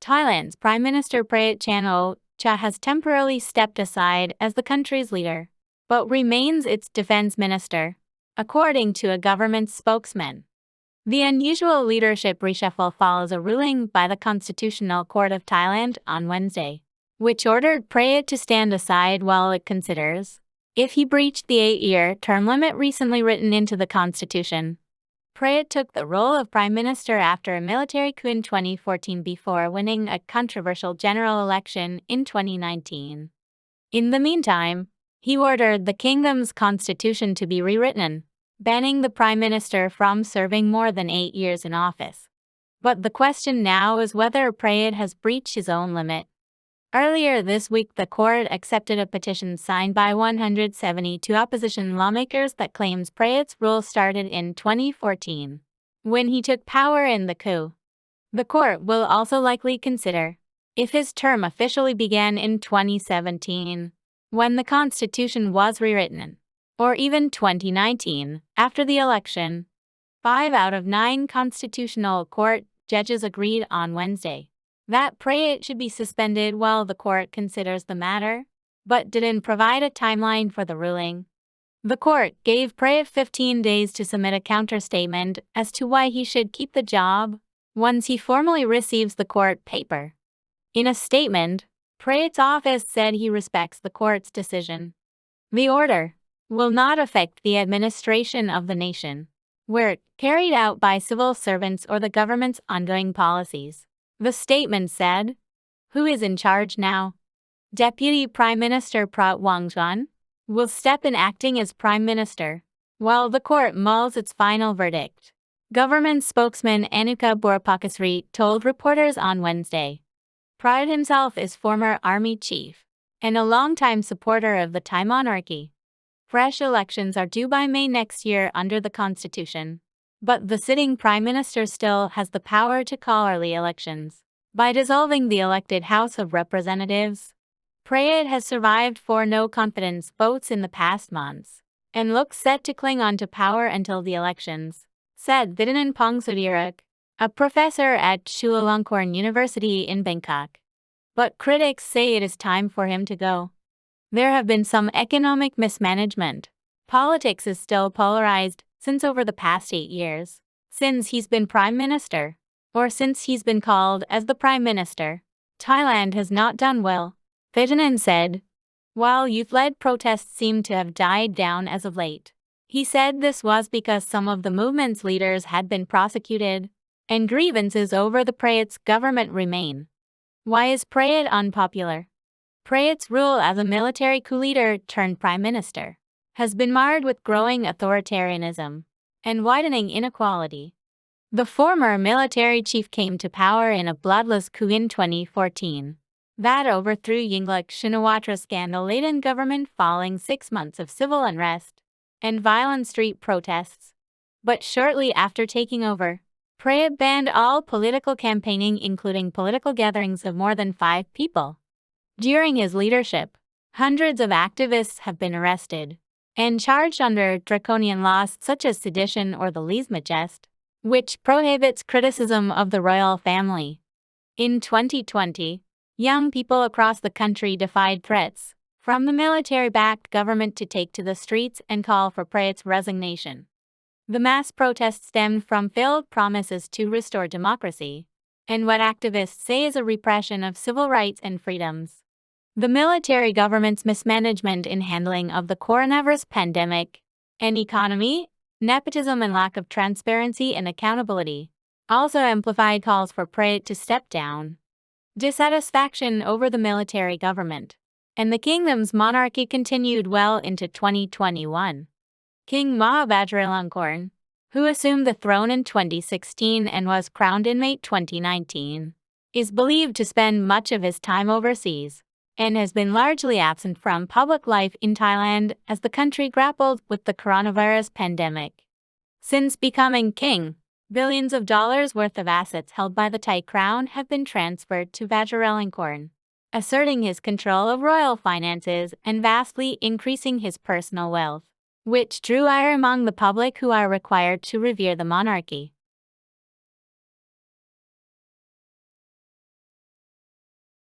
Thailand's Prime Minister Prayut Chan-o-cha has temporarily stepped aside as the country's leader, but remains its defense minister, according to a government spokesman. The unusual leadership reshuffle follows a ruling by the Constitutional Court of Thailand on Wednesday, which ordered Prayut to stand aside while it considers if he breached the 8-year term limit recently written into the constitution. Prayut took the role of prime minister after a military coup in 2014 before winning a controversial general election in 2019. In the meantime, he ordered the kingdom's constitution to be rewritten, banning the prime minister from serving more than 8 years in office. But the question now is whether Prayut has breached his own limit. Earlier this week, the court accepted a petition signed by 172 opposition lawmakers that claims Prayut's rule started in 2014, when he took power in the coup. The court will also likely consider if his term officially began in 2017, when the constitution was rewritten, or even 2019, after the election. 5 out of 9 constitutional court judges agreed on Wednesday that Prayut should be suspended while the court considers the matter, but didn't provide a timeline for the ruling. The court gave Prayut 15 days to submit a counter-statement as to why he should keep the job once he formally receives the court paper. In a statement, Prayut's office said he respects the court's decision. The order will not affect the administration of the nation, work carried out by civil servants or the government's ongoing policies. The statement said. Who is in charge now? Deputy Prime Minister Prayut Wangchuan will step in acting as Prime Minister, while the court mulls its final verdict. Government spokesman Anuka Burapakasri told reporters on Wednesday. Prayut himself is former army chief and a longtime supporter of the Thai monarchy. Fresh elections are due by May next year under the constitution, but the sitting prime minister still has the power to call early elections by dissolving the elected House of Representatives. Prayut has survived 4 no-confidence votes in the past months and looks set to cling on to power until the elections, said Thitinan Pongsudirak, a professor at Chulalongkorn University in Bangkok. But critics say it is time for him to go. There have been some economic mismanagement. Politics is still polarized since over the past 8 years, since he's been prime minister, or since he's been called as the prime minister. Thailand has not done well, Thitinan said. While youth-led protests seem to have died down as of late, he said this was because some of the movement's leaders had been prosecuted, and grievances over the Prayut's government remain. Why is Prayut unpopular? Prayut's rule as a military coup leader turned prime minister has been marred with growing authoritarianism and widening inequality. The former military chief came to power in a bloodless coup in 2014 that overthrew Yingluck Shinawtra's scandal-laden government following 6 months of civil unrest and violent street protests. But shortly after taking over, Prayut banned all political campaigning, including political gatherings of more than 5 people. During his leadership, hundreds of activists have been arrested and charged under draconian laws such as sedition or the lèse majesté, which prohibits criticism of the royal family. In 2020, young people across the country defied threats from the military-backed government to take to the streets and call for Prayut's resignation. The mass protests stemmed from failed promises to restore democracy and what activists say is a repression of civil rights and freedoms. The military government's mismanagement in handling of the coronavirus pandemic and economy, nepotism and lack of transparency and accountability also amplified calls for Prayut to step down. Dissatisfaction over the military government and the kingdom's monarchy continued well into 2021. King Maha Vajiralongkorn, who assumed the throne in 2016 and was crowned in May 2019, is believed to spend much of his time overseas and has been largely absent from public life in Thailand as the country grappled with the coronavirus pandemic. Since becoming king, billions of dollars worth of assets held by the Thai crown have been transferred to Vajiralongkorn, asserting his control of royal finances and vastly increasing his personal wealth, which drew ire among the public who are required to revere the monarchy.